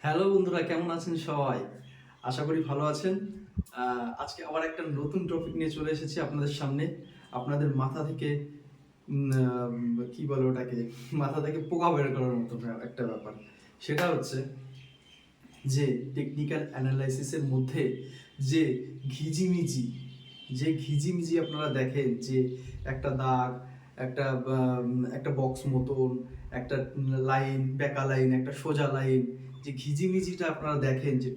Hello বন্ধুরা, কেমন আছেন সবাই? আশা করি ভালো আছেন। আজকে আবার একটা নতুন টপিক নিয়ে চলে এসেছি আপনাদের সামনে। আপনাদের মাথা থেকে কি বলে ওটাকে, মাথা থেকে পোকা বের করার মতো একটা ব্যাপার। সেটা হচ্ছে যে টেকনিক্যাল অ্যানালাইসিসের মধ্যে যে ঘিজিমিজি ঘিজিমিজি আপনারা দেখেন, যে একটা দাগ, একটা একটা বক্স মতন, একটা লাইন, বেঁকা লাইন, একটা সোজা লাইন, যে ঘিজিমিজিটা আপনারা দেখেন, যে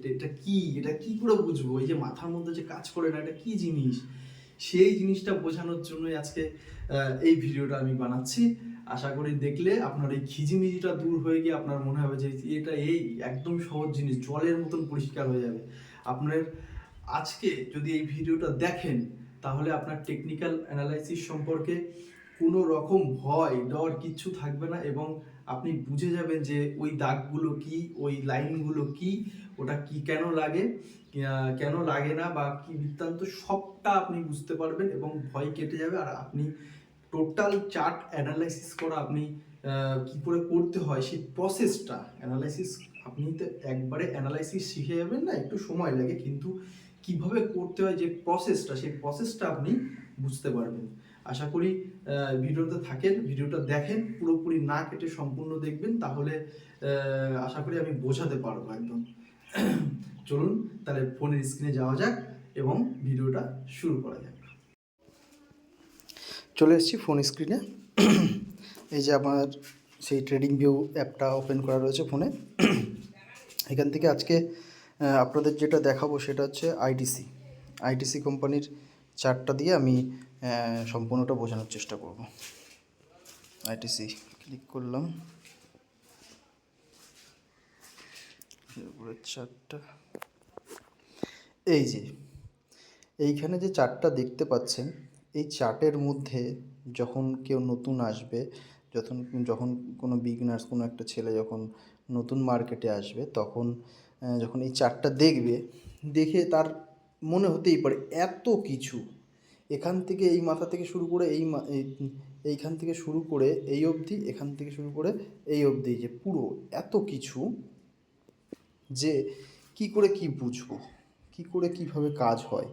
এটা কি করে বুঝবো, এই যে মাথার মধ্যে যে কাজ করে না, এটা কি জিনিস, সেই জিনিসটা বোঝানোর জন্যই আজকে এই ভিডিওটা আমি বানাচ্ছি। আশা করি দেখলে আপনার এই খিজিমিজিটা দূর হয়ে গিয়ে আপনার মনে হবে যে এটা এই একদম সহজ জিনিস, জলের মতন পরিষ্কার হয়ে যাবে আপনার। আজকে যদি এই ভিডিওটা দেখেন, তাহলে আপনার টেকনিক্যাল অ্যানালাইসিস সম্পর্কে কোনো রকম ভয় ডর কিচ্ছু থাকবে না, এবং আপনি বুঝে যাবেন যে ওই দাগগুলো কি, ওই লাইনগুলো কি, ওটা কি কেন লাগে, কেন লাগে না, বা কি বৃত্তান্ত, সবটা আপনি বুঝতে পারবেন এবং ভয় কেটে যাবে। আর আপনি টোটাল চার্ট অ্যানালাইসিস করা, আপনি কি করে করতে হয় সেই প্রসেসটা অ্যানালাইসিস, আপনি তো একবারে অ্যানালাইসিস শিখে যাবেন না, একটু সময় লাগে, কিন্তু কিভাবে করতে হয় যে প্রসেসটা, সেই প্রসেসটা আপনি বুঝতে পারবেন। আশা করি ভিডিওটা থাকেন, ভিডিওটা দেখেন, পুরোপুরি না কেটে সম্পূর্ণ দেখবেন, তাহলে আশা করি আমি বোঝাতে পারবো একদম। চলুন তাহলে ফোনের স্ক্রিনে যাওয়া যাক এবং ভিডিওটা শুরু করা যাক। চলে এসেছি ফোন স্ক্রিনে। এই যে আমার সেই ট্রেডিং ভিউ অ্যাপটা ওপেন করা রয়েছে ফোনে। এখান থেকে আজকে আপনাদের যেটা দেখাবো সেটা হচ্ছে আইটিসি কোম্পানির চার্টটা দিয়ে আমি সম্পূর্ণটা বোঝানোর চেষ্টা করব। আইটিসি ক্লিক করলাম, এরপরে চার্টটা, এই যে এইখানে যে চার্টটা দেখতে পাচ্ছেন, এই চার্টের মধ্যে যখন কেউ নতুন আসবে, যখন যখন কোনো বিগিনার্স, কোনো একটা ছেলে যখন নতুন মার্কেটে আসবে, তখন যখন এই চার্টটা দেখবে, দেখে তার মনে হতেই পারে এত কিছু, এখান থেকে এই মাথা থেকে শুরু করে এইখান থেকে শুরু করে এই অবধি, এখান থেকে শুরু করে এই অবধি, যে পুরো এত কিছু, যে কি করে কি বুঝবো, কি করে কিভাবে কাজ হয়,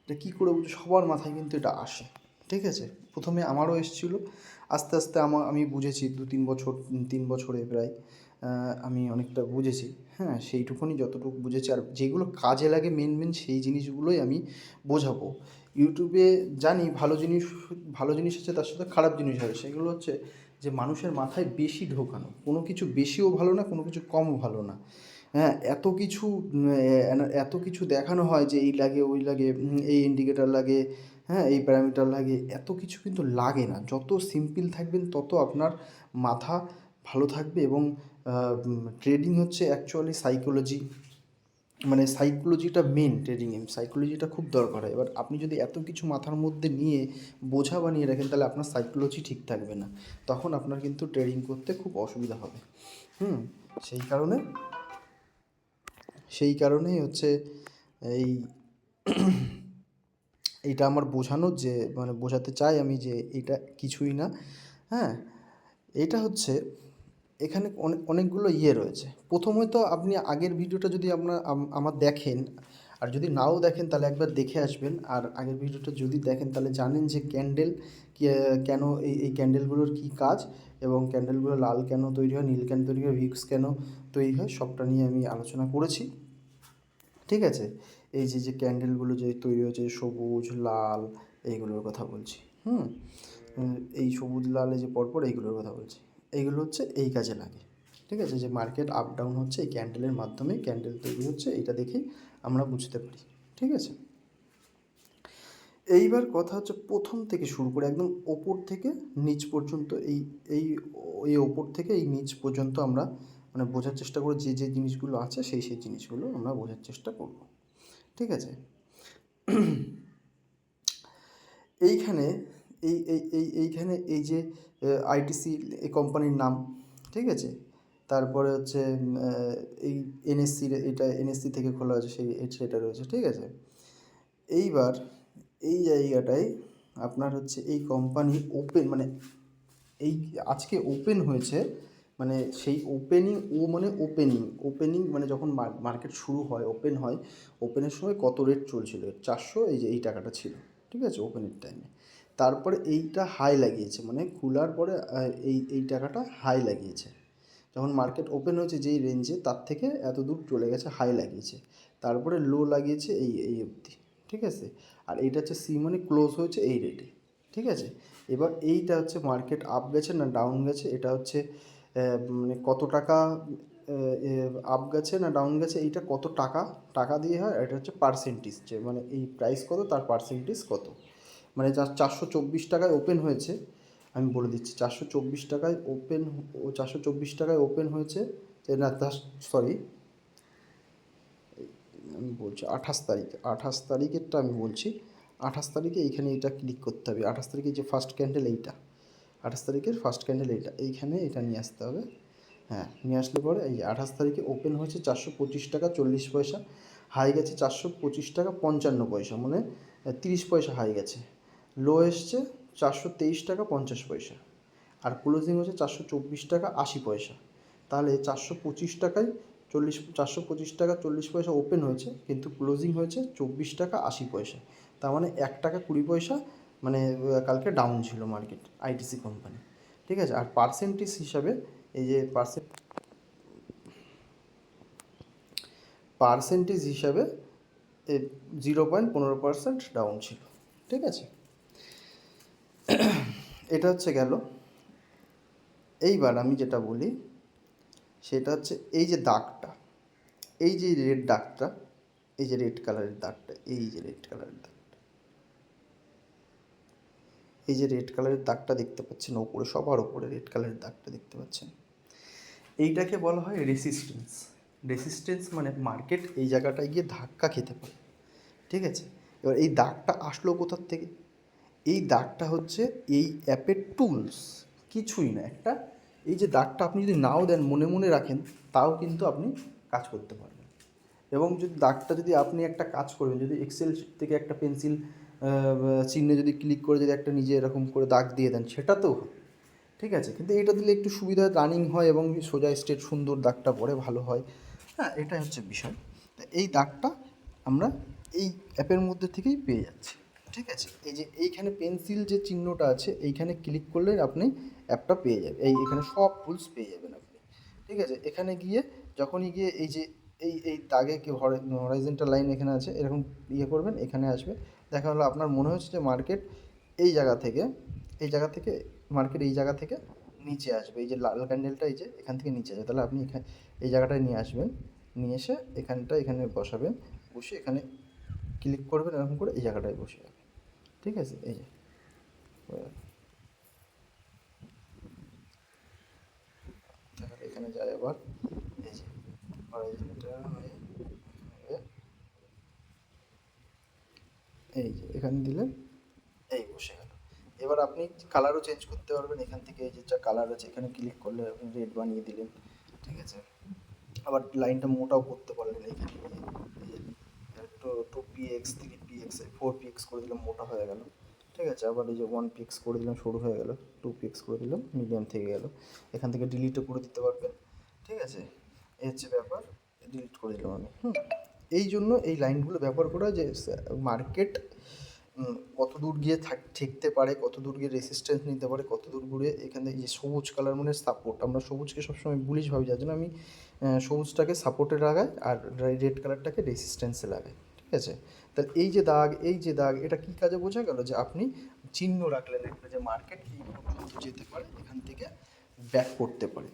এটা কী করে বুঝবো, সবার মাথায় কিন্তু এটা আসে। ঠিক আছে, প্রথমে আমারও এসেছিলো, আস্তে আস্তে আমি বুঝেছি 2-3 বছর, 3 বছরে প্রায় আমি অনেকটা বুঝেছি। হ্যাঁ, সেইটুকুনি যতটুকু বুঝেছি, আর যেগুলো কাজে লাগে মেন সেই জিনিসগুলোই আমি বোঝাবো। ইউটিউবে জানি ভালো জিনিস আছে, তার সাথে খারাপ জিনিস আছে। সেগুলো হচ্ছে যে মানুষের মাথায় বেশি ঢোকানো, কোনো কিছু বেশিও ভালো না, কোনো কিছু কমও ভালো না। হ্যাঁ, এত কিছু দেখানো হয় যে এই লাগে, ওই লাগে, এই ইন্ডিকেটার লাগে, হ্যাঁ, এই প্যারামিটার লাগে, এত কিছু কিন্তু লাগে না। যত সিম্পল থাকবেন তত আপনার মাথা ভালো থাকবে। এবং ট্রেডিং হচ্ছে অ্যাকচুয়ালি সাইকোলজি, মানে সাইকোলজিটা মেন ট্রেডিংয়ে, সাইকোলজিটা খুব দরকার হয়। এবার আপনি যদি এত কিছু মাথার মধ্যে নিয়ে বোঝা বানিয়ে রাখেন, তাহলে আপনার সাইকোলজি ঠিক থাকবে না, তখন আপনার কিন্তু ট্রেডিং করতে খুব অসুবিধা হবে। সেই কারণে সেই কারণেই হচ্ছে এই এইটা আমার বোঝানোর, যে মানে বোঝাতে চাই আমি যে এটা কিছুই না। হ্যাঁ, এটা হচ্ছে, এখানে অনেকগুলো রয়েছে। প্রথমত আপনি আগের ভিডিওটা যদি আমার দেখেন, আর যদি নাও দেখেন তাহলে একবার দেখে আসবেন। আর আগের ভিডিওটা যদি দেখেন তাহলে জানেন যে ক্যান্ডেল কেন, এই ক্যান্ডেলগুলোর কী কাজ, এবং ক্যান্ডেলগুলো লাল কেন তৈরি হয়, নীল কেন তৈরি হয়, ভিক্স কেন তৈরি হয়, সবটা নিয়ে আমি আলোচনা করেছি। ঠিক আছে, এই যে ক্যান্ডেলগুলো যে তৈরি হয়েছে, সবুজ লাল, এইগুলোর কথা বলছি। এই সবুজ লাল, এই যে পরপর এইগুলোর কথা বলছি। এইগুলো হচ্ছে এই কাজে লাগে। ঠিক আছে, যে মার্কেট আপ ডাউন হচ্ছে এই ক্যান্ডেলের মাধ্যমে, ক্যান্ডেল তৈরি হচ্ছে, এটা দেখেই আমরা বুঝতে পারি। ঠিক আছে, এইবার কথা হচ্ছে প্রথম থেকে শুরু করে একদম ওপর থেকে নিচ পর্যন্ত, এই এই ওপর থেকে এই নিচ পর্যন্ত আমরা মানে বোঝার চেষ্টা করি, যে জিনিসগুলো আছে সেই জিনিসগুলো আমরা বোঝার চেষ্টা করব। ঠিক আছে, এইখানে এইখানে এই যে আইটিসি এই কোম্পানির নাম, ঠিক আছে, তারপরে হচ্ছে এই এনএসসির, এটা এনএসসি থেকে খোলা আছে, সেটা রয়েছে। ঠিক আছে, এইবার এই জায়গাটায় আপনার হচ্ছে এই কোম্পানি ওপেন, মানে এই আজকে ওপেন হয়েছে মানে সেই ওপেনিং, ও মানে ওপেনিং মানে যখন মার্কেট শুরু হয়, ওপেন হয়, ওপেনের সময় কত রেট চলছিল, 400, এই যে এই টাকাটা ছিল, ঠিক আছে, ওপেনের টাইমে। তারপরে এইটা হাই লাগিয়েছে, মানে খোলার পরে এই টাকাটা হাই লাগিয়েছে। যখন মার্কেট ওপেন হয়েছে যেই রেঞ্জে, তার থেকে এত দূর চলে গেছে, হাই লাগিয়েছে। তারপরে লো লাগিয়েছে এই অবধি, ঠিক আছে। আর এইটা হচ্ছে সি, মানে ক্লোজ হয়েছে এই রেটে, ঠিক আছে। এবার এইটা হচ্ছে মার্কেট আপ গেছে না ডাউন গেছে, এটা হচ্ছে মানে কত টাকা আপ গেছে না ডাউন গেছে, এইটা কত টাকা, টাকা দিয়ে হয়। আর এটা হচ্ছে পার্সেন্টেজ, যে মানে এই প্রাইস কত তার পার্সেন্টেজ কত। মানে যা 424 টাকায় ওপেন হয়েছে, আমি বলে দিচ্ছি, 424 টাকায় ওপেন, 424 টাকায় ওপেন হয়েছে, না সরি, আমি বলছি 28 তারিখ, 28 তারিখেরটা আমি বলছি। 28 তারিখে এইখানে এইটা ক্লিক করতে হবে, 28 তারিখে যে ফার্স্ট ক্যান্ডেল এইটা, 28 তারিখের ফার্স্ট ক্যান্ডেল এইখানে এটা নিয়ে আসতে হবে। হ্যাঁ, নিয়ে আসলে পরে এই 28 তারিখে ওপেন হয়েছে 425 টাকা 40 পয়সা, হাই গেছে 425 টাকা 55 পয়সা, মানে 30 পয়সা হাই গেছে। লো এসছে 423 টাকা 50 পয়সা, আর ক্লোজিং হচ্ছে 424 টাকা 80 পয়সা। তাহলে 425 টাকা 40 পয়সা ওপেন হয়েছে, কিন্তু ক্লোজিং হয়েছে 24 টাকা 80 পয়সা। তার মানে 1 টাকা 20 পয়সা, মানে কালকে ডাউন ছিল মার্কেট, আইটিসি কোম্পানি, ঠিক আছে। আর পার্সেন্টেজ হিসাবে, এই যে পার্সেন্টেজ হিসাবে 0.15% ডাউন ছিল, ঠিক আছে। এটা হচ্ছে গেল। এইবার আমি যেটা বলি সেটা হচ্ছে এই যে দাগটা, এই যে রেড দাগটা, এই যে রেড কালারের দাগটা, এই যে রেড কালারের দাগটা, এই যে রেড কালারের দাগটা দেখতে পাচ্ছেন ওপরে, সবার ওপরে রেড কালারের দাগটা দেখতে পাচ্ছেন, এইটাকে বলা হয় রেসিস্টেন্স। রেসিস্টেন্স মানে মার্কেট এই জায়গাটায় গিয়ে ধাক্কা খেতে পারে, ঠিক আছে। এবার এই দাগটা আসলো কোথার থেকে, এই দাগটা হচ্ছে এই অ্যাপের টুলস, কিছুই না, একটা, এই যে দাগটা আপনি যদি নাও দেন, মনে মনে রাখেন, তাও কিন্তু আপনি কাজ করতে পারবেন। এবং যদি দাগটা, যদি আপনি একটা কাজ করবেন, যদি এক্সেল থেকে একটা পেন্সিল চিহ্নে যদি ক্লিক করে যদি একটা নিজে এরকম করে দাগ দিয়ে দেন, সেটাতেও হয়, ঠিক আছে। কিন্তু এটা দিলে একটু সুবিধা, রানিং হয় এবং সোজা স্ট্রেট সুন্দর দাগটা পড়ে, ভালো হয়। হ্যাঁ, এটাই হচ্ছে বিষয়। তা এই দাগটা আমরা এই অ্যাপের মধ্যে থেকেই পেয়ে যাচ্ছি, ঠিক আছে। এই যে এইখানে পেন্সিল যে চিহ্নটা আছে, এইখানে ক্লিক করলে আপনি অ্যাপটা পেয়ে যাবেন, এখানে সব টুলস পেয়ে যাবেন আপনি, ঠিক আছে। এখানে গিয়ে, যখনই গিয়ে এই যে এই দাগে কি হরাইজন্টাল লাইন এখানে আছে, এরকম ইয়ে করবেন, এখানে আসবে, দেখা হলো আপনার মনে হচ্ছে যে মার্কেট এই জায়গা থেকে, এই জায়গা থেকে মার্কেট এই জায়গা থেকে নিচে আসবে, এই যে লাল ক্যান্ডেলটা এই যে এখান থেকে নিচে আসবে, তাহলে আপনি এখানে এই জায়গাটায় নিয়ে আসবেন, নিয়ে এসে এখানে বসাবেন, বসে এখানে ক্লিক করবেন, এরকম করে এই জায়গাটায় বসে যাবে, ঠিক আছে। এই যে হয়ে গেল। তাহলে এখানে যায় আবার, এই যে হরাইজন্টাল হয়ে হয়ে এই যে এখানে দিলেন, এই বসে গেল। এবার আপনি কালারও চেঞ্জ করতে পারবেন এখান থেকে, এই যে যা কালার আছে এখানে ক্লিক করলে আপনি রেড বানিয়ে দিলেন, ঠিক আছে। আবার লাইনটা মোটাও করতে পারলেন এখানে গিয়ে, এই যে একটু 2px 3px 4px করে দিলাম, মোটা হয়ে গেল, ঠিক আছে। আবার এই যে 1px করে দিলাম, সরু হয়ে গেল, 2px করে দিলাম, মিডিয়াম থেকে গেল। এখান থেকে ডিলিটও করে দিতে পারবেন, ঠিক আছে। এই হচ্ছে ব্যাপার, ডিলিট করে দিলাম আমি। এই জন্য এই লাইনগুলো ব্যবহার করা, যে মার্কেট কত দূর গিয়ে ঠেকতে পারে, কত দূর গিয়ে রেসিস্ট্যান্স নিতে পারে, কত দূর ঘুরে এখানে এই যে সবুজ কালার মানে সাপোর্ট, আমরা সবুজকে সবসময় বুলিশ ভাবি, যার জন্য আমি সবুজটাকে সাপোর্টে লাগাই আর রেড কালারটাকে রেসিস্ট্যান্সে লাগাই, ঠিক আছে। তাহলে এই যে দাগ এটা কী কাজে বোঝা গেল, যে আপনি চিহ্ন রাখলেন একটা, যে মার্কেট এই পর্যন্ত যেতে পারে, এখান থেকে ব্যাক করতে পারে।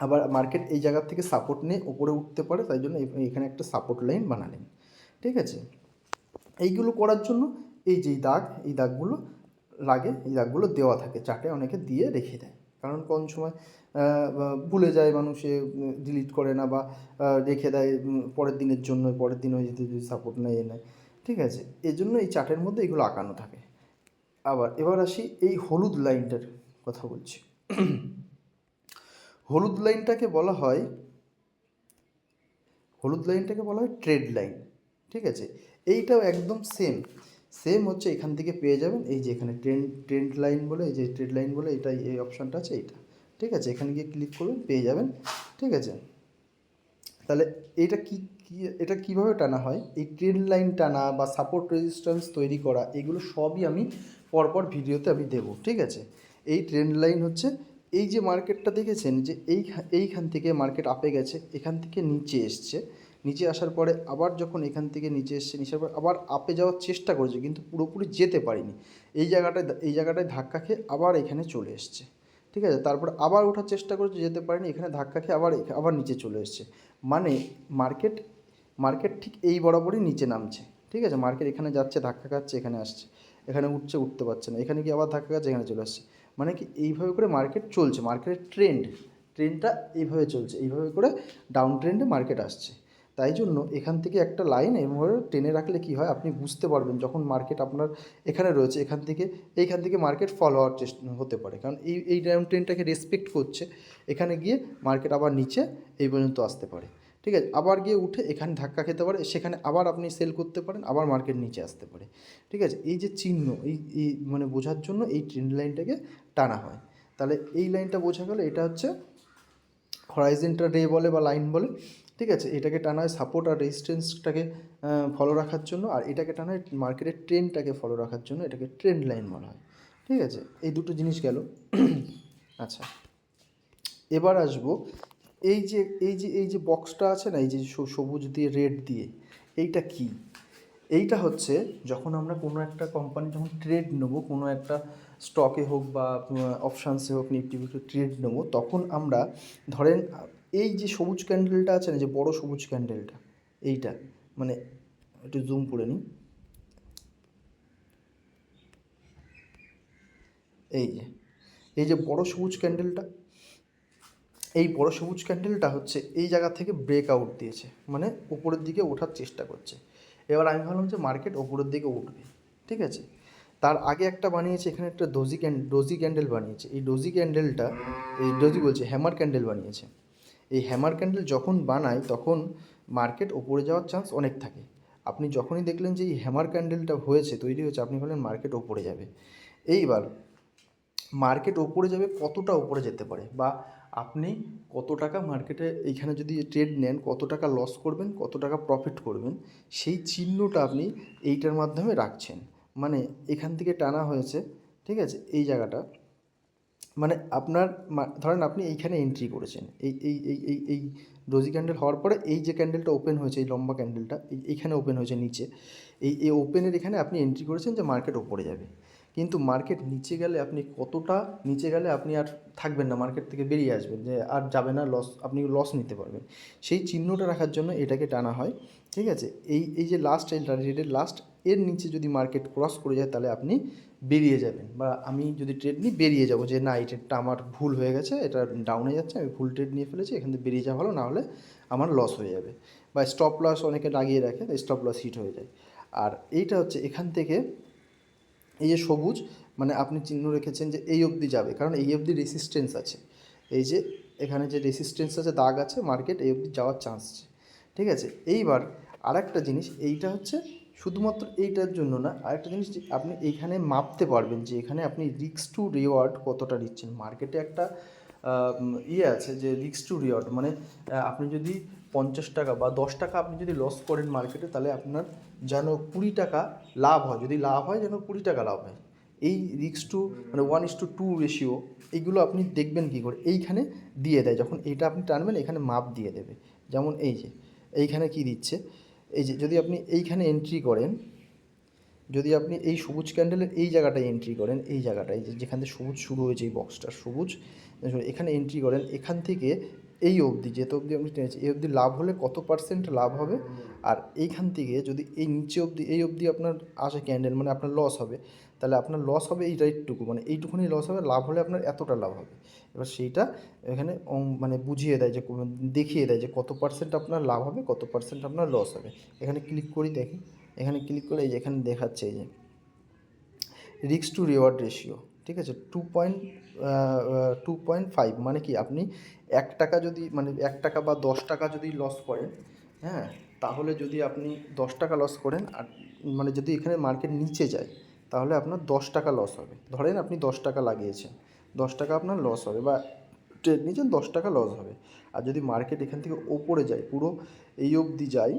আবার মার্কেট এই জায়গার থেকে সাপোর্ট নিয়ে উপরে উঠতে পারে, তাই জন্য এখানে একটা সাপোর্ট লাইন বানালেন, ঠিক আছে। এইগুলো করার জন্য এই যে এই দাগগুলো লাগে, এই দাগগুলো দেওয়া থাকে চার্টে, অনেকে দিয়ে রেখে দেয়, কারণ কোন সময় ভুলে যায় মানুষে, ডিলিট করে না, বা রেখে দেয় পরের দিনের জন্য, পরের দিন হয়ে যদি সাপোর্ট নেয় নেয়, ঠিক আছে। এজন্য এই চার্টের মধ্যে এগুলো আঁকানো থাকে। এবার আসি এই হলুদ লাইনটার কথা বলছি। হলুদ লাইনটাকে বলা হয় ট্রেড লাইন, ঠিক আছে। এইটাও একদম সেম হচ্ছে, এখান থেকে পেয়ে যাবেন, এই যে এখানে ট্রেন্ড লাইন বলে, এই যে ট্রেড লাইন বলে, এই অপশানটা আছে, এইটা ঠিক আছে, এখানে গিয়ে ক্লিক করবেন, পেয়ে যাবেন। ঠিক আছে, তাহলে এটা এটা কীভাবে টানা হয়, এই ট্রেন্ড লাইন টানা বা সাপোর্ট রেজিস্ট্যান্স তৈরি করা, এগুলো সবই আমি পরপর ভিডিওতে আমি দেবো। ঠিক আছে, এই ট্রেন্ড লাইন হচ্ছে এই যে মার্কেটটা দেখেছেন যে এইখান থেকে মার্কেট আপে গেছে, এখান থেকে নিচে এসছে, নিচে আসার পরে আবার যখন এখান থেকে নিচে এসছে, নিচের পর আবার আপে যাওয়ার চেষ্টা করেছে কিন্তু পুরোপুরি যেতে পারিনি, এই জায়গাটায় ধাক্কা খেয়ে আবার এখানে চলে এসছে। ঠিক আছে, তারপর আবার ওঠার চেষ্টা করেছে, যেতে পারেনি, এখানে ধাক্কা খেয়ে আবার নিচে চলে এসছে। মানে মার্কেট মার্কেট ঠিক এই বরাবরই নিচে নামছে। ঠিক আছে, মার্কেট এখানে যাচ্ছে, ধাক্কা খাচ্ছে, এখানে আসছে, এখানে উঠতে পারছে না, এখানে গিয়ে আবার ধাক্কা খাচ্ছে, এখানে চলে আসছে। মানে কি এইভাবে করে মার্কেট চলছে, মার্কেটের ট্রেন্ডটা এইভাবে চলছে, এইভাবে করে ডাউন ট্রেন্ডে মার্কেট আসছে। তাই জন্য এখান থেকে একটা লাইন এভাবে টেনে রাখলে কি হয়, আপনি বুঝতে পারবেন যখন মার্কেট আপনার এখানে রয়েছে, এইখান থেকে মার্কেট ফল হওয়ার চেষ্টা হতে পারে, কারণ এই ডাউন ট্রেন্ডটাকে রেসপেক্ট করছে। এখানে গিয়ে মার্কেট আবার নিচে এই পর্যন্ত আসতে পারে। ঠিক আছে, আবার গিয়ে উঠে এখানে ধাক্কা খেতে পারে, সেখানে আবার আপনি সেল করতে পারেন, আবার মার্কেট নিচে আসতে পারে। ঠিক আছে, এই যে চিহ্ন, এই মানে বোঝার জন্য এই ট্রেন্ড লাইনটাকে টানা হয়। তাহলে এই লাইনটা বোঝা গেল, এটা হচ্ছে হরাইজন্টাল রে বলে বা লাইন বলে। ঠিক আছে, এটাকে টানা হয় সাপোর্ট আর রেজিস্ট্যান্সটাকে ফলো রাখার জন্য, আর এটাকে টানা হয় মার্কেটের ট্রেন্ডটাকে ফলো রাখার জন্য, এটাকে ট্রেন্ড লাইন বলা হয়। ঠিক আছে, এই দুটো জিনিস গেল। আচ্ছা, এবার আসবো এই যে বক্সটা আছে না, এই যে সবুজ দিয়ে রেড দিয়ে, এইটা কি? এইটা হচ্ছে যখন আমরা কোনো একটা কোম্পানি যখন ট্রেড নেবো, কোনো একটা স্টকে হোক বা অপশানসে হোক, নিফটি ফিফটি ট্রেড নেবো, তখন আমরা ধরেন এই যে সবুজ ক্যান্ডেলটা আছে না, যে বড় সবুজ ক্যান্ডেলটা, এইটা মানে একটু জুম করে নিই, এই যে বড় সবুজ ক্যান্ডেলটা, এই বড় সবুজ ক্যান্ডেলটা হচ্ছে এই জায়গা থেকে ব্রেকআউট দিয়েছে, মানে উপরের দিকে ওঠার চেষ্টা করছে। এবার আমি ভাবলাম যে মার্কেট ওপরের দিকে উঠবে। ঠিক আছে, তার আগে একটা বানিয়েছে, এখানে একটা ডোজি ক্যান্ডেল বানিয়েছে। এই ডোজি বলছে হ্যামার ক্যান্ডেল বানিয়েছে। এই হ্যামার ক্যান্ডেল যখন বানায় তখন মার্কেট ওপরে যাওয়ার চান্স অনেক থাকে। আপনি যখনই দেখলেন যে এই হ্যামার ক্যান্ডেলটা তৈরি হয়েছে, আপনি বললেন মার্কেট ওপরে যাবে। এইবার মার্কেট ওপরে যাবে, কতটা ওপরে যেতে পারে, বা আপনি কত টাকা মার্কেটে এইখানে যদি ট্রেড নেন, কত টাকা লস করবেন, কত টাকা প্রফিট করবেন, সেই চিহ্নটা আপনি এইটার মাধ্যমে রাখছেন। মানে এখান থেকে টানা হয়েছে, ঠিক আছে, এই জায়গাটা, মানে আপনার ধরেন আপনি এইখানে এন্ট্রি করেছেন, এই রোজি ক্যান্ডেল হওয়ার পরে এই যে ক্যান্ডেলটা ওপেন হয়েছে, এই লম্বা ক্যান্ডেলটা এইখানে ওপেন হয়েছে নিচে, এই ওপেনের এখানে আপনি এন্ট্রি করেছেন যে মার্কেট ওপরে যাবে। কিন্তু মার্কেট নিচে গেলে আপনি কতটা নিচে গেলে আপনি আর থাকবেন না, মার্কেট থেকে বেরিয়ে আসবেন, যে আর যাবে না, আপনি লস নিতে পারবেন, সেই চিহ্নটা রাখার জন্য এটাকে টানা হয়। ঠিক আছে, এই যে লাস্ট, এই রেডের লাস্ট, এর নিচে যদি মার্কেট ক্রস করে যায় তাহলে আপনি বেরিয়ে যাবেন, বা আমি যদি ট্রেড নিই বেরিয়ে যাব, যে না, এই ট্রেডটা আমার ভুল হয়ে গেছে, এটা ডাউনে যাচ্ছে, আমি ভুল ট্রেড নিয়ে ফেলেছি, এখান থেকে বেরিয়ে যাওয়া ভালো, না হলে আমার লস হয়ে যাবে। বা স্টপ লস অনেকে লাগিয়ে রাখে, স্টপ লস হিট হয়ে যায়। আর এইটা হচ্ছে এখান থেকে এই যে সবুজ, মানে আপনি চিহ্ন রেখেছেন যে এই অবধি যাবে, কারণ এই অবধি রেসিস্টেন্স আছে, এই যে এখানে যে রেসিস্টেন্স আছে, দাগ আছে, মার্কেট এই অবধি যাওয়ার চান্স আছে। ঠিক আছে, এইবার আরেকটা জিনিস, এইটা হচ্ছে শুধুমাত্র এইটার জন্য না, আরেকটা জিনিস যে আপনি এইখানে মাপতে পারবেন যে এখানে আপনি রিস্ক টু রিওয়ার্ড কতটা নিচ্ছেন। মার্কেটে একটা আছে যে রিস্ক টু রিওয়ার্ড, মানে আপনি যদি 50 টাকা বা 10 টাকা আপনি যদি লস করেন মার্কেটে, তাহলে আপনার যেন 20 টাকা লাভ হয়, যদি লাভ হয় যেন 20 টাকা লাভ হয়। এই রিস্ক টু মানে 1:2 রেশিও, এইগুলো আপনি দেখবেন কী করে, এইখানে দিয়ে দেয়, যখন এইটা আপনি টানবেন এখানে মাপ দিয়ে দেবে। যেমন এই যে এইখানে কি দিচ্ছে, এই যে যদি আপনি এইখানে এন্ট্রি করেন, যদি আপনি এই সবুজ ক্যান্ডেলের এই জায়গাটায় এন্ট্রি করেন, এই জায়গাটায় যেখান থেকে সবুজ শুরু হয়েছে, এই বক্সটা সবুজ, এখানে এন্ট্রি করেন, এখান থেকে এই অবধি যেত অবধি আপনি টেনেছেন, এই অবধি লাভ হলে কত পার্সেন্ট লাভ হবে, আর এইখান থেকে যদি এই নিচে অবধি এই অবধি আপনার আসে ক্যান্ডেল, মানে আপনার লস হবে, তাহলে আপনার লস হবে এই রাইটটুকু, মানে এইটুকুনি লস হবে, লাভ হলে আপনার এতটা লাভ হবে। এবার সেইটা এখানে মানে বুঝিয়ে দেয়, যে দেখিয়ে দেয় যে কত পার্সেন্ট আপনার লাভ হবে, কত পার্সেন্ট আপনার লস হবে। এখানে ক্লিক করি, দেখি, এখানে ক্লিক করে এই যে এখানে দেখাচ্ছে এই যে রিস্ক টু রিওয়ার্ড রেশিও। ঠিক আছে, 2.5, মানে কি আপনি 1 টাকা যদি, মানে 1 টাকা বা 10 টাকা যদি লস করেন, হ্যাঁ, তাহলে যদি আপনি 10 টাকা লস করেন, আর মানে যদি এখানে মার্কেট নিচে যায়, তাহলে আপনার 10 টাকা লস হবে। ধরেন আপনি 10 টাকা লাগিয়েছেন, 10 টাকা আপনার লস হবে, বা ট্রেড নিয়েছেন 10 টাকা লস হবে। আর যদি মার্কেট এখান থেকে ওপরে যায়, পুরো এই অবধি যায়,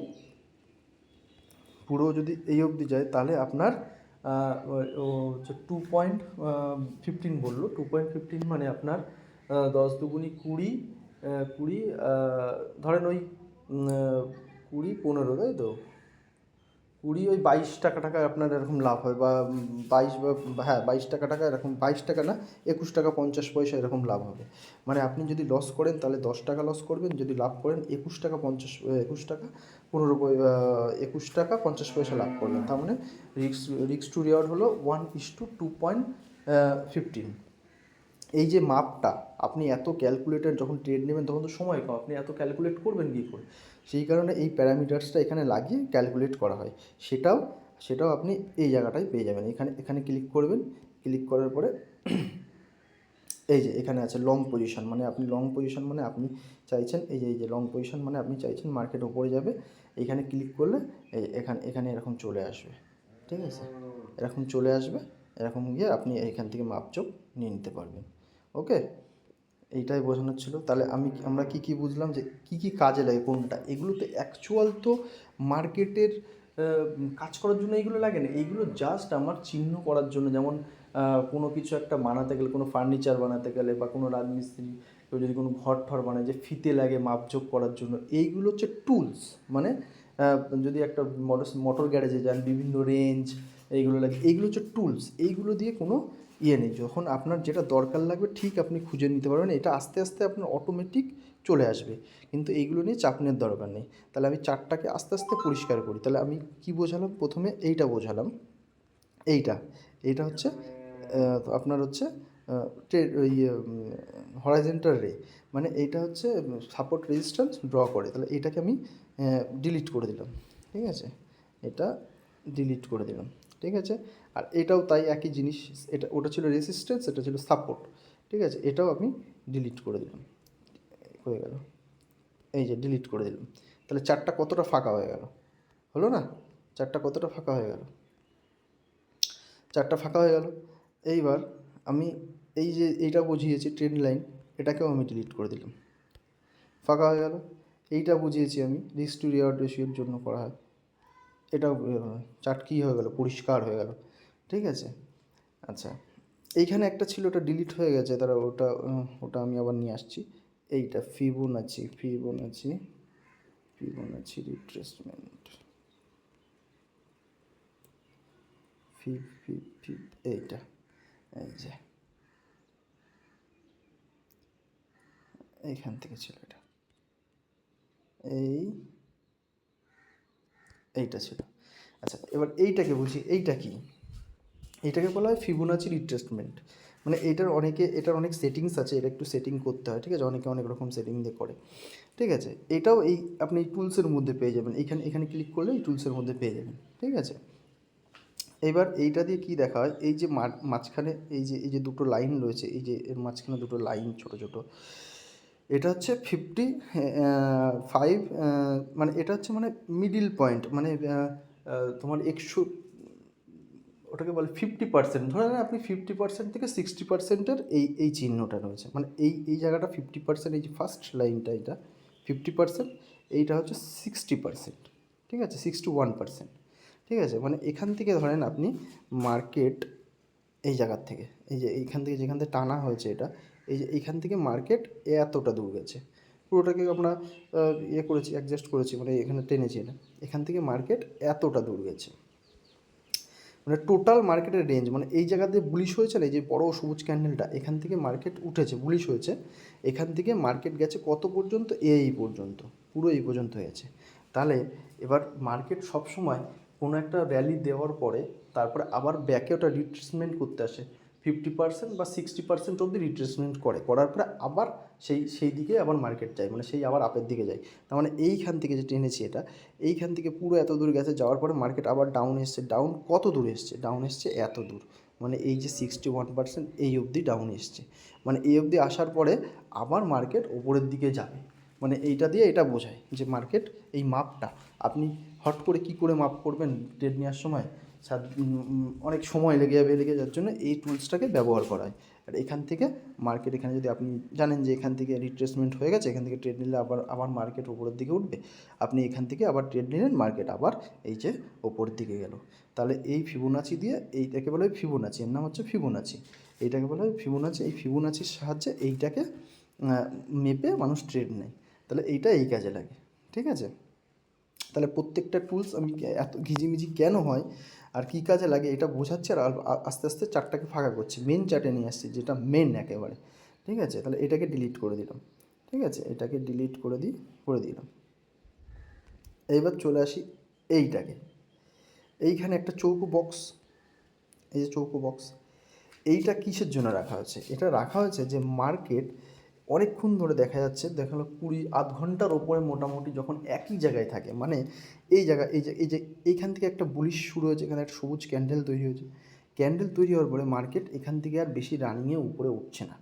পুরো যদি এই অবধি যায়, তাহলে আপনার ও হচ্ছে 2.15 বললো, 2.15 মানে আপনার 10 দুগুনি 20, 20 ধরেন ওই 20 15, তাই তো 20 ওই 22 টাকা টাকা আপনার এরকম লাভ হয়, বা 22 বা হ্যাঁ 22 টাকা টাকা এরকম, 22 টাকা না 21 টাকা 50 পয়সা এরকম লাভ হবে। মানে আপনি যদি লস করেন তাহলে 10 টাকা লস করবেন, যদি লাভ করেন 21 টাকা 50, 21 টাকা 21 টাকা 50 পয়সা লাভ করবেন। তার মানে রিস্ক টু রিওয়ার্ড হলো 1:2.15। এই যে মাপটা, আপনি এত ক্যালকুলেটেড যখন ট্রেড নেবেন তখন তো সময় কম, আপনি এত ক্যালকুলেট করবেন কী করে? সেই কারণে এই প্যারামিটার্সটা এখানে লাগিয়ে ক্যালকুলেট করা হয়। সেটাও আপনি এই জায়গাটায় পেয়ে যাবেন। এখানে ক্লিক করবেন, ক্লিক করার পরে এই যে এখানে আছে লং পজিশন, মানে আপনি লং পজিশন মানে আপনি চাইছেন এই যে লং পজিশন মানে আপনি চাইছেন মার্কেট ওপরে যাবে। এইখানে ক্লিক করলে এখানে এরকম চলে আসবে, ঠিক আছে, এরকম চলে আসবে, এরকম গিয়ে আপনি এইখান থেকে মাপজোক নিয়ে নিতে পারবেন। ওকে, এইটাই বোঝানোর ছিল। তাহলে আমরা কি বুঝলাম যে কি কাজে লাগে কোনটা। এগুলো তো অ্যাকচুয়াল তো মার্কেটের কাজ করার জন্য এইগুলো লাগে না, এইগুলো জাস্ট আমার চিহ্ন করার জন্য। যেমন কোনো কিছু একটা বানাতে গেলে, কোনো ফার্নিচার বানাতে গেলে, বা কোনো রাজমিস্ত্রি কেউ যদি কোনো ঘর ঠর বানায়, যে ফিতে লাগে মাপজোক করার জন্য, এইগুলো হচ্ছে টুলস। মানে যদি একটা মোটর গ্যারেজে যান, বিভিন্ন রেঞ্জ এইগুলো লাগে, এইগুলো হচ্ছে টুলস। এইগুলো দিয়ে কোনো নেই, যখন আপনার যেটা দরকার লাগবে ঠিক আপনি খুঁজে নিতে পারবেন, এটা আস্তে আস্তে আপনার অটোমেটিক চলে আসবে। কিন্তু এইগুলো নিয়ে চাপ নেওয়ার দরকার নেই। তাহলে আমি চার্টটাকে আস্তে আস্তে পরিষ্কার করি। তাহলে আমি কি বোঝালাম? প্রথমে এইটা বোঝালাম, এইটা হচ্ছে আপনার হচ্ছে হরাইজন্টাল রে, মানে এইটা হচ্ছে সাপোর্ট রেজিস্ট্যান্স ড্র করে। তাহলে এটাকে আমি ডিলিট করে দিলাম, ঠিক আছে, এটা ডিলিট করে দিলাম, ঠিক আছে। আর এটাও তাই, একই জিনিস, ওটা ছিল রেজিস্ট্যান্স, এটা ছিল সাপোর্ট, ঠিক আছে, এটাও আমি ডিলিট করে দিলাম, হয়ে গেল। এই যে ডিলিট করে দিলাম। তাহলে চারটা কতটা ফাঁকা হয়ে গেল, হলো না? চারটা কতটা ফাঁকা হয়ে গেল, চারটা ফাঁকা হয়ে গেল। এইবার আমি এই যে এইটা বুঝিয়েছি ট্রেন্ড লাইন, এটাকেও আমি ডিলিট করে দিলাম, ফাঁকা হয়ে গেল। এইটা বুঝিয়েছি আমি রিস্ক টু রিওয়ার্ড রেশিওর জন্য করা হয়, এটাও চার্ট কী হয়ে গেল, পরিষ্কার হয়ে গেল, ঠিক আছে। আচ্ছা, এইখানে একটা ছিল, ওটা ডিলিট হয়ে গেছে, তারা ওটা আমি আবার নিয়ে আসছি। এইটা ফিবোনাচি রিট্রেসমেন্ট, এইটা, এই যে এইখান থেকে ছিল এটা, এইটা ছিল। আচ্ছা, এবার এইটাকে বুঝি, এইটা কি? এইটাকে বলা হয় ফিবোনাচি রিট্রেসমেন্ট। মানে এটার অনেক সেটিংস আছে, এটা একটু সেটিং করতে হয়, ঠিক আছে, অনেকে অনেক রকম সেটিং দিয়ে করে, ঠিক আছে। এটাও আপনি এই টুলসের মধ্যে পেয়ে যাবেন, এখানে ক্লিক করলে এই টুলসের মধ্যে পেয়ে যাবেন, ঠিক আছে। এবার এইটা দিয়ে কি দেখা হয়, এই যে মাঝখানে এই যে দুটো লাইন রয়েছে, এই যে এর মাঝখানে দুটো লাইন ছোট ছোট, এটা হচ্ছে 55, মানে এটা হচ্ছে মানে মিডিল পয়েন্ট, মানে তোমার ওটাকে বলে 50%। ধরে নেন আপনি 50% থেকে 60%-এর এই চিহ্নটা রয়েছে, মানে এই জায়গাটা 50%, এই যে ফার্স্ট লাইনটা, এটা 50%, এইটা হচ্ছে 60%, ঠিক আছে, 61%, ঠিক আছে। মানে এখান থেকে ধরেন আপনি মার্কেট, এই জায়গার থেকে, এই যে এইখান থেকে যেখান থেকে টানা হয়েছে এটা, এই যে এইখান থেকে মার্কেট এতটা দূর গেছে, পুরোটাকে আমরা করেছি, অ্যাডজাস্ট করেছি, মানে এখানে টেনেছি এটা, এখান থেকে মার্কেট এতটা দূর গেছে, মানে টোটাল মার্কেটের রেঞ্জ, মানে এই জায়গাতে বুলিশ হয়েছে না, এই যে বড় সবুজ ক্যান্ডেলটা, এখান থেকে মার্কেট উঠেছে, বুলিশ হয়েছে, এখান থেকে মার্কেট গেছে কত পর্যন্ত? এই পর্যন্ত, পুরো এই পর্যন্ত হয়েছে। তাহলে এবার মার্কেট সবসময় কোনো একটা র্যালি দেওয়ার পরে তারপরে আবার ব্যাকে ওটা রিট্রেসমেন্ট করতে আসে, 50% বা 60% অবধি রিট্রেসমেন্ট করার পরে আবার সেই দিকে আবার মার্কেট যায়, মানে সেই আবার আপের দিকে যায়। তার মানে এইখান থেকে যে টেনেছি এটা, এইখান থেকে পুরো এত দূর গেছে, যাওয়ার পরে মার্কেট আবার ডাউন এসছে, ডাউন কত দূর এসছে? ডাউন এসছে এত দূর, মানে এই যে 61% এই অবধি ডাউন এসছে, মানে এই অবধি আসার পরে আবার মার্কেট ওপরের দিকে যাবে। মানে এইটা দিয়ে এটা বোঝায় যে মার্কেট, এই মাপটা আপনি হট করে কি করে মাপ করবেন ট্রেড নেওয়ার সময়, অনেক সময় লেগে যাবে, যার জন্য এই টুলসটাকে ব্যবহার করা হয়। আর এখান থেকে মার্কেট, এখানে যদি আপনি জানেন যে এখান থেকে রিট্রেসমেন্ট হয়ে গেছে, এখান থেকে ট্রেড নিলে আবার মার্কেট ওপরের দিকে উঠবে, আপনি এখান থেকে আবার ট্রেড নিলেন, মার্কেট আবার এই যে ওপরের দিকে গেল। তাহলে এই ফিবোনাচি দিয়ে, এইটাকে বলা হয় ফিবোনাচি, এর নাম হচ্ছে ফিবোনাচি, এইটাকে বলা হয় ফিবোনাচি। এই ফিবোনাচির সাহায্যে এইটাকে মেপে মানুষ ট্রেড নেয়। তাহলে এইটা এই কাজে লাগে, ঠিক আছে। তাহলে প্রত্যেকটা টুলস আমি এত ঘিজিমিজি কেন হয় আর কী কাজে লাগে এটা বোঝাচ্ছে, আর আস্তে আস্তে চার্টটাকে ফাঁকা করছি, মেন চার্টে নিয়ে আসছি, যেটা মেন একেবারে, ঠিক আছে। তাহলে এটাকে ডিলিট করে দিলাম, ঠিক আছে, এটাকে ডিলিট করে দিলাম। এইবার চলে আসি এইটাকে, এইখানে একটা চৌকো বক্স, এই যে চৌকো বক্স, এইটা কিসের জন্য রাখা হয়েছে? এটা রাখা হয়েছে যে মার্কেট অনেকক্ষণ ধরে দেখা যাচ্ছে, দেখালো 20 ঘন্টার ওপরে মোটামুটি যখন একই জায়গায় থাকে, মানে এই জায়গা, এই যে এইখান থেকে একটা বুলিশ শুরু হয়েছে, এখানে একটা সবুজ ক্যান্ডেল তৈরি হয়েছে, ক্যান্ডেল তৈরি হওয়ার পরে মার্কেট এখান থেকে আর বেশি রানিংয়ে উপরে উঠছে না,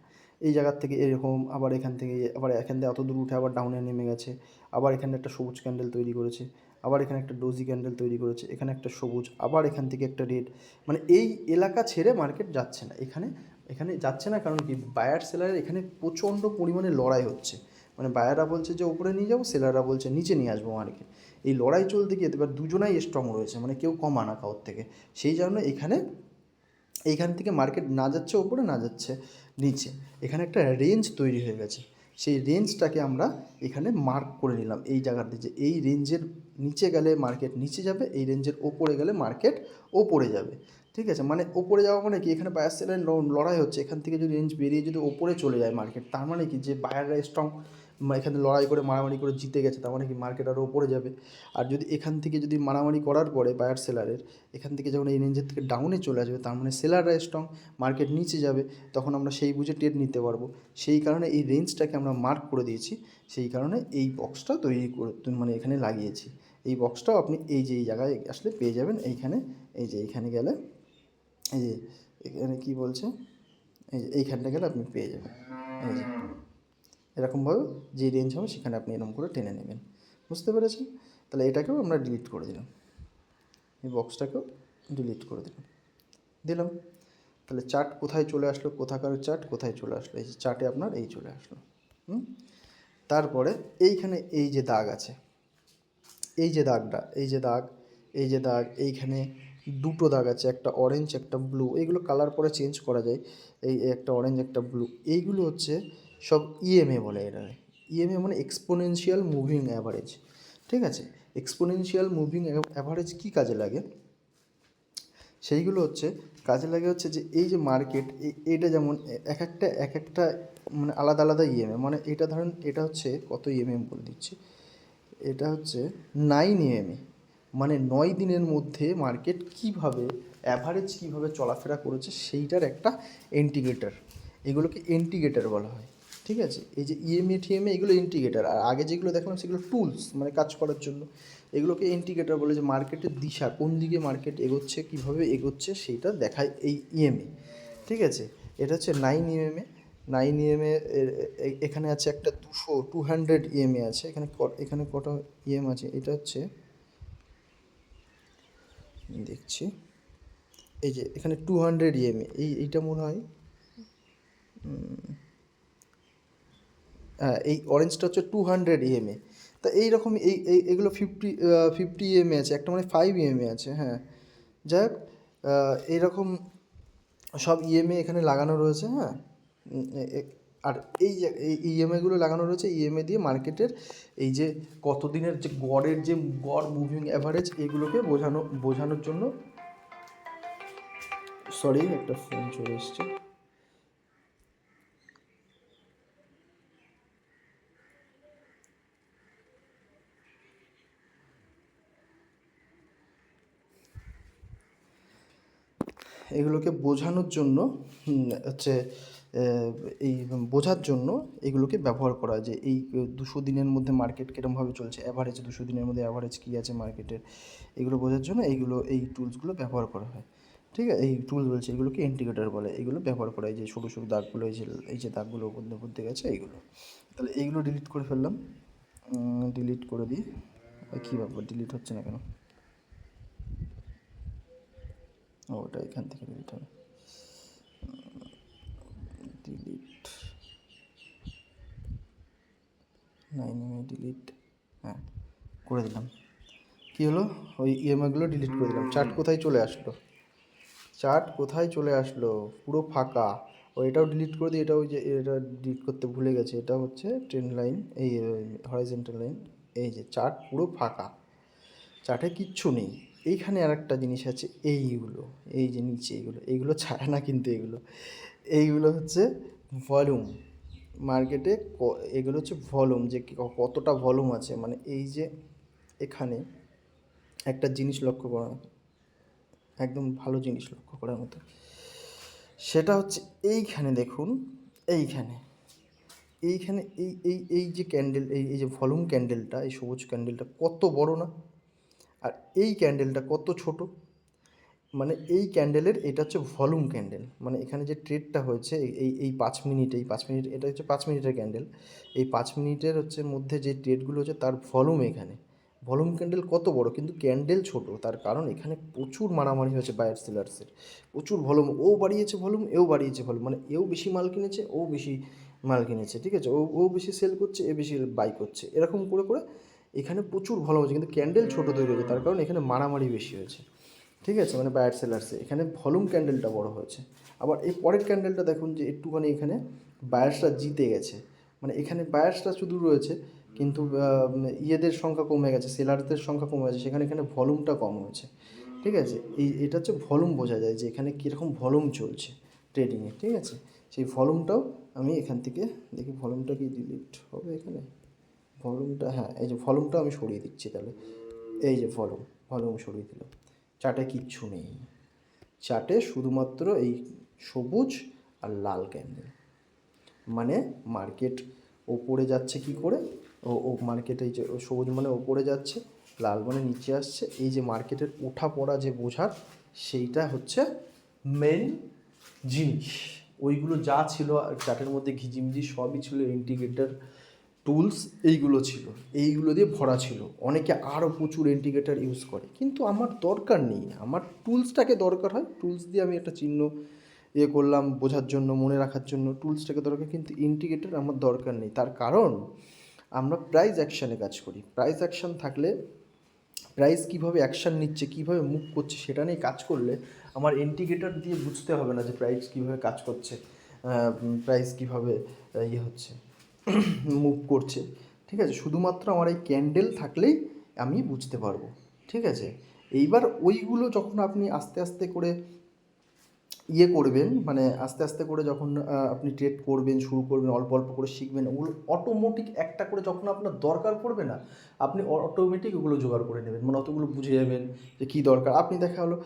এই জায়গার থেকে এরকম, আবার এখান থেকে অত দূর উঠে আবার ডাউনে নেমে গেছে, আবার এখানে একটা সবুজ ক্যান্ডেল তৈরি করেছে, আবার এখানে একটা ডোজি ক্যান্ডেল তৈরি করেছে, এখানে একটা সবুজ, আবার এখান থেকে একটা রেড, মানে এই এলাকা ছেড়ে মার্কেট যাচ্ছে না, এখানে যাচ্ছে না। কারণ কি, বায়ার সেলারের এখানে প্রচণ্ড পরিমাণে লড়াই হচ্ছে, মানে বায়াররা বলছে যে উপরে নিয়ে যাবো, সেলাররা বলছে নিচে নিয়ে আসবো মার্কেট, এই লড়াই চলতে গিয়ে এবার দুজনাই স্ট্রং রয়েছে, মানে কেউ কম আনা কারোর থেকে, সেই জন্য এইখান থেকে মার্কেট না যাচ্ছে ওপরে, না যাচ্ছে নিচে, এখানে একটা রেঞ্জ তৈরি হয়ে গেছে, সেই রেঞ্জটাকে আমরা এখানে মার্ক করে নিলাম এই জায়গাতে, যে এই রেঞ্জের নিচে গেলে মার্কেট নিচে যাবে, এই রেঞ্জের ওপরে গেলে মার্কেট ওপরে যাবে, ঠিক আছে। মানে ওপরে যাওয়া মানে কি, এখানে বায়ার সেলারের লড়াই হচ্ছে, এখান থেকে যদি রেঞ্জ বেরিয়ে যদি ওপরে চলে যায় মার্কেট, তার মানে কি যে বায়াররা স্ট্রং, এখানে লড়াই করে মারামারি করে জিতে গেছে, তার মানে কি মার্কেট আরও ওপরে যাবে। আর যদি এখান থেকে যদি মারামারি করার পরে বায়ার সেলারের এখান থেকে যখন এই রেঞ্জের থেকে ডাউনে চলে আসবে, তার মানে সেলাররা স্ট্রং, মার্কেট নিচে যাবে, তখন আমরা সেই বুঝে ট্রেড নিতে পারবো। সেই কারণে এই রেঞ্জটাকে আমরা মার্ক করে দিয়েছি, সেই কারণে এই বক্সটা তৈরি করে মানে এখানে লাগিয়েছি। এই বক্সটাও আপনি এই যে এই জায়গায় আসলে পেয়ে যাবেন, এইখানে, এই যে এইখানে গেলে, এই যে এখানে কী বলছে, এই যে এইখানটা গেলে আপনি পেয়ে যাবেন, এই যে এরকমভাবে যে রেঞ্জ হবে সেখানে আপনি এরকম করে টেনে নেবেন, বুঝতে পেরেছেন। তাহলে এটাকেও আমরা ডিলিট করে দিলাম, এই বক্সটাকেও ডিলিট করে দিলাম। তাহলে চার্ট কোথায় চলে আসলো, কোথাকার চার্ট কোথায় চলে আসলো, এই যে চার্টে আপনার এই চলে আসলো। তারপরে এইখানে এই যে দাগ আছে, এই যে দাগটা, এই যে দাগ এইখানে দুটো দাগ আছে, একটা অরেঞ্জ একটা ব্লু, এইগুলো কালার পরে চেঞ্জ করা যায়, এই একটা অরেঞ্জ একটা ব্লু, এইগুলো হচ্ছে সব ইএমএ বলে এটা। ইএমএ মানে এক্সপোনেনশিয়াল মুভিং অ্যাভারেজ, ঠিক আছে। এক্সপোনেনশিয়াল মুভিং অ্যাভারেজ কী কাজে লাগে, সেইগুলো হচ্ছে কাজে লাগে হচ্ছে যে এই যে মার্কেট, এইটা যেমন এক একটা মানে আলাদা আলাদা ইএমএ, মানে এটা ধরেন এটা হচ্ছে কত ইএমএম বলে দিচ্ছি, এটা হচ্ছে 9 ইএমএ, মানে 9 দিনের মধ্যে মার্কেট কীভাবে অ্যাভারেজ কীভাবে চলাফেরা করেছে সেইটার একটা ইন্ডিকেটর, এগুলোকে ইন্ডিকেটর বলা হয়, ঠিক আছে। এই যে ইএমএ টিএমএ এগুলো ইন্ডিকেটর, আর আগে যেগুলো দেখলাম সেগুলো টুলস, মানে কাজ করার জন্য, এগুলোকে ইন্ডিকেটর বলে, যে মার্কেটের দিশা কোন দিকে মার্কেট এগোচ্ছে, কীভাবে এগোচ্ছে সেইটা দেখায় এই ইএমএ, ঠিক আছে। এটা হচ্ছে 9 ইএমএ, 9 ইএমএ, এখানে আছে একটা 200 ইএমএ আছে, এখানে কটা ইএম আছে, এটা হচ্ছে দেখছি, এই যে এখানে 200 ইএমএ, এইটা মনে হয়, হ্যাঁ এই অরেঞ্জটা হচ্ছে 200 ইএমএ। তা এইরকম এগুলো 50 ইএমএ আছে, একটা মানে 5 ইএমএ আছে, হ্যাঁ। যাই হোক, এইরকম সব ইএমএ এখানে লাগানো রয়েছে, হ্যাঁ। আর এই যে এই ইএমআইগুলো লাগানো রয়েছে, ইএমআই দিয়ে মার্কেটের এই যে কত দিনের যে গড় মুভিং অ্যাভারেজ, এগুলোকে বোঝানোর জন্য, সরি একটা ফোন চলে এসছে, এগুলোকে বোঝানোর জন্য হচ্ছে এই বোঝার জন্য এগুলোকে ব্যবহার করা হয়, যে এই 200 দিনের মধ্যে মার্কেট কীরকমভাবে চলছে, অ্যাভারেজ 200 দিনের মধ্যে অ্যাভারেজ কী আছে মার্কেটের, এগুলো বোঝার জন্য এই টুলসগুলো ব্যবহার করা হয়, ঠিক আছে। এই টুলস বলছে, এগুলোকে ইন্ডিকেটর বলে, এগুলো ব্যবহার করা হয়, যে সরু সরু দাগগুলো, এই যে দাগগুলো বলতে গেছে এইগুলো। তাহলে এইগুলো ডিলিট করে ফেললাম, ডিলিট করে দিই, কী ব্যাপার ডিলিট হচ্ছে না কেন, ওটা এখান থেকে ডিলিট হবে, 9 ডিলিট, হ্যাঁ করে দিলাম। কী হলো, ওই ইএমআইগুলো ডিলিট করে দিলাম। চার্ট কোথায় চলে আসলো, চার্ট কোথায় চলে আসলো, পুরো ফাঁকা। ও এটাও ডিলিট করে দিই, এটাও যে এটা ডিলিট করতে ভুলে গেছে, এটা হচ্ছে ট্রেন লাইন, এই হরাইজন্টাল লাইন, এই যে চার্ট পুরো ফাঁকা, চার্টে কিচ্ছু নেই। এইখানে আর একটা জিনিস আছে, এইগুলো, এই যে নিচে এইগুলো ছাড়া না কিন্তু, এইগুলো হচ্ছে ভলিউম। মার্কেটে এগুলো হচ্ছে ভলিউম, যে কতটা ভলিউম আছে। মানে এই যে এখানে একটা জিনিস লক্ষ্য করা, একদম ভালো জিনিস লক্ষ্য করার মতো, সেটা হচ্ছে এইখানে দেখুন, এইখানে এইখানে এই এই এই যে ক্যান্ডেল, এই যে ভলিউম ক্যান্ডেলটা, এই সবুজ ক্যান্ডেলটা কত বড় না, আর এই ক্যান্ডেলটা কত ছোট। মানে এই ক্যান্ডেলের এটা হচ্ছে ভলিউম ক্যান্ডেল, মানে এখানে যে ট্রেডটা হয়েছে এই 5 মিনিট, এই 5 মিনিট, এটা হচ্ছে 5 মিনিটের ক্যান্ডেল। এই 5 মিনিটের হচ্ছে মধ্যে যে ট্রেডগুলো হচ্ছে তার ভলিউম, এখানে ভলিউম ক্যান্ডেল কত বড়, কিন্তু ক্যান্ডেল ছোট। তার কারণ এখানে প্রচুর মারামারি হয়েছে বায়ার সেলার্সের, প্রচুর ভলিউম, ও বাড়িয়েছে ভলিউম, এও বাড়িয়েছে ভলিউম, মানে এও বেশি মাল কিনেছে, ও বেশি মাল কিনেছে, ঠিক আছে, ও বেশি সেল করছে, এ বেশি বাই করছে, এরকম করে করে এখানে প্রচুর ভলিউম হয়েছে, কিন্তু ক্যান্ডেল ছোট তৈরি হয়েছে, তার কারণ এখানে মারামারি বেশি হয়েছে, ঠিক আছে, মানে বায়ার সেলার্সে এখানে ভলিউম ক্যান্ডেলটা বড় হয়েছে। আবার এই পরের ক্যান্ডেলটা দেখুন যে একটুখানি এখানে বায়ার্সরা জিতে গেছে, মানে এখানে বায়ার্সরা শুধু রয়েছে, কিন্তু ইয়েদের সংখ্যা কমে গেছে, সেলারদের সংখ্যা কমে গেছে, সেখানে এখানে ভলিউমটা কম হয়েছে, ঠিক আছে। এটা হচ্ছে ভলিউম, বোঝা যায় যে এখানে কীরকম ভলিউম চলছে ট্রেডিংয়ে, ঠিক আছে। সেই ভলিউমটাও আমি এখান থেকে দেখি, ভলিউমটা কি ডিলিট হবে এখানে, ভলিউমটা, হ্যাঁ এই যে ভলিউমটা আমি সরিয়ে দিচ্ছি তাহলে, এই যে ভলিউম সরিয়ে দিলাম। চার্টে কিচ্ছু নেই, চার্টে শুধুমাত্র এই সবুজ আর লাল ক্যান্ডেল, মানে মার্কেট ওপরে যাচ্ছে কি করে, ও মার্কেট, এই যে সবুজ মানে ওপরে যাচ্ছে, লাল মানে নিচে আসছে, এই যে মার্কেটের ওঠা পড়া যে বোঝার, সেইটা হচ্ছে মেন জিনিস। ওইগুলো যা ছিল চার্টের মধ্যে ঘিজিমিজি সবই ছিল, ইন্ডিকেটর টুলস এইগুলো ছিল, এইগুলো দিয়ে ভরা ছিল। অনেকে আরও প্রচুর ইন্ডিকেটর ইউজ করে, কিন্তু আমার দরকার নেই, আমার টুলসটাকে দরকার হয়, টুলস দিয়ে আমি একটা চিহ্ন করলাম বোঝার জন্য, মনে রাখার জন্য টুলসটাকে দরকার, কিন্তু ইন্ডিকেটর আমার দরকার নেই। তার কারণ আমরা প্রাইস অ্যাকশানে কাজ করি, প্রাইস অ্যাকশান থাকলে, প্রাইস কীভাবে অ্যাকশান নিচ্ছে, কীভাবে মুভ করছে, সেটা নিয়ে কাজ করলে আমার ইন্ডিকেটর দিয়ে বুঝতে হবে না যে প্রাইস কীভাবে কাজ করছে, প্রাইস কীভাবে হচ্ছে মুভ করছে, ঠিক আছে। শুধুমাত্র আমার এই ক্যান্ডেল থাকলেই আমি বুঝতে পারবো, ঠিক আছে। এইবার ওইগুলো যখন আপনি আস্তে আস্তে করে করবেন, মানে আস্তে আস্তে করে যখন আপনি ট্রেড করবেন, শুরু করবেন, অল্প অল্প করে শিখবেন, ওগুলো অটোমেটিক একটা করে যখন আপনার দরকার পড়বে না, আপনি অটোমেটিক ওগুলো জোগাড় করে নেবেন, মানে অতগুলো বুঝে যাবেন যে কী দরকার। আপনি দেখা হলো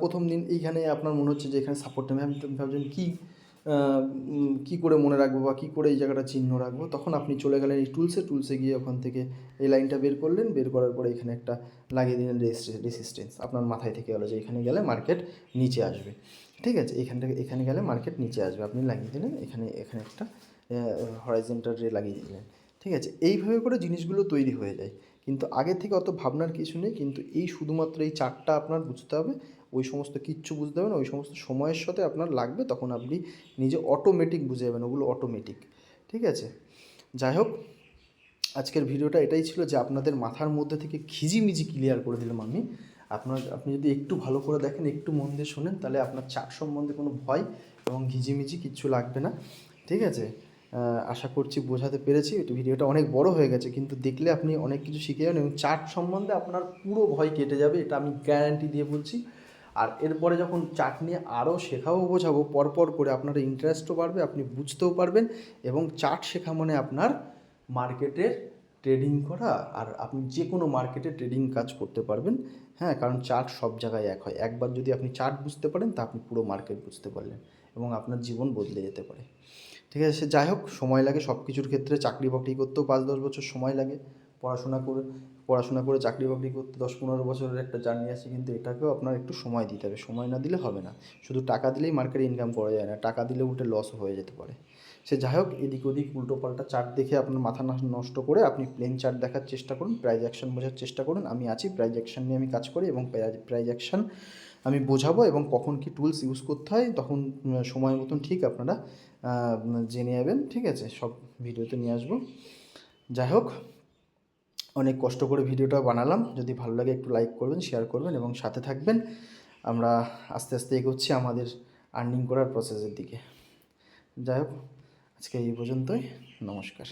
প্রথম দিন এইখানে আপনার মনে হচ্ছে যে এখানে সাপোর্ট নেবে, আপনি ভাবছেন কী করে মনে রাখবো বা কী করে এই জায়গাটা চিহ্ন রাখবো, তখন আপনি চলে গেলেন এই টুলসে গিয়ে ওখান থেকে এই লাইনটা বের করলেন, বের করার পরে এখানে একটা লাগিয়ে দিলেন রেসিস্টেন্স, আপনার মাথায় থেকে গেলো যে এখানে গেলে মার্কেট নিচে আসবে, ঠিক আছে। এখানে গেলে মার্কেট নিচে আসবে, আপনি লাগিয়ে দিলেন এখানে একটা হরাইজন্টাল রে লাগিয়ে দিলেন, ঠিক আছে। এইভাবে করে জিনিসগুলো তৈরি হয়ে যায়, কিন্তু আগে থেকে অত ভাবনার কিছু নেই, কিন্তু এই শুধুমাত্র এই চারটা আপনার বুঝতে হবে, ওই সমস্ত কিচ্ছু বুঝতে হবে না, ওই সমস্ত সময়ের সাথে আপনার লাগবে, তখন আপনি নিজে অটোমেটিক বুঝে যাবেন, ওগুলো অটোমেটিক, ঠিক আছে। যাই হোক, আজকের ভিডিওটা এটাই ছিল যে আপনাদের মাথার মধ্যে থেকে ঘিজিমিজি ক্লিয়ার করে দিলাম আমি। আপনি যদি একটু ভালো করে দেখেন, একটু মন দিয়ে শোনেন, তাহলে আপনার চার্ট সম্বন্ধে কোনো ভয় এবং ঘিজিমিজি কিচ্ছু লাগবে না, ঠিক আছে। আশা করছি বোঝাতে পেরেছি। ভিডিওটা অনেক বড় হয়ে গেছে, কিন্তু দেখলে আপনি অনেক কিছু শিখে যাবেন এবং চার্ট সম্বন্ধে আপনার পুরো ভয় কেটে যাবে, এটা আমি গ্যারান্টি দিয়ে বলছি। আর এরপরে যখন চার্ট নিয়ে আরও শেখাবো, বোঝাবো, পরপর করে আপনার ইন্টারেস্টও বাড়বে, আপনি বুঝতেও পারবেন, এবং চার্ট শেখা মানে আপনার মার্কেটের ট্রেডিং করা, আর আপনি যে কোনো মার্কেটে ট্রেডিং কাজ করতে পারবেন, হ্যাঁ, কারণ চার্ট সব জায়গায় এক হয়। একবার যদি আপনি চার্ট বুঝতে পারেন, তা আপনি পুরো মার্কেট বুঝতে পারলেন এবং আপনার জীবন বদলে যেতে পারে, ঠিক আছে। সে যাই হোক, সময় লাগে সব কিছুর ক্ষেত্রে, চাকরি বাকরি করতেও 5-10 বছর সময় লাগে, পড়াশোনা করে চাকরি বাকরি করতে 10-15 বছরের একটা জার্নি আছে, কিন্তু এটাকেও আপনার একটু সময় দিতে হবে, সময় না দিলে হবে না। শুধু টাকা দিলেই মার্কেটে ইনকাম করা যায় না, টাকা দিলে উল্টে লসও হয়ে যেতে পারে। সে যাই হোক, এদিক ওদিক উল্টোপাল্টা চার্ট দেখে আপনার মাথা নষ্ট করে আপনি প্লেন চার্ট দেখার চেষ্টা করুন, প্রাইজ অ্যাকশন বোঝার চেষ্টা করুন। আমি আছি, প্রাইজ অ্যাকশন নিয়ে আমি কাজ করি এবং প্রাইজ অ্যাকশন আমি বোঝাবো, এবং কখন কি টুলস ইউজ করতে হয় তখন সময় মতন ঠিক আপনারা জেনে যাবেন, ঠিক আছে। সব ভিডিওতে নিয়ে আসবো। যাই হোক, অনেক কষ্ট করে ভিডিওটা বানালাম। যদি ভালো লাগে একটু লাইক করবেন, শেয়ার করবেন এবং সাথে থাকবেন। আমরা আস্তে আস্তে এগোচ্ছি আমাদের আর্নিং করার প্রসেসের দিকে। যাই হোক, আজকে এই পর্যন্তই। নমস্কার।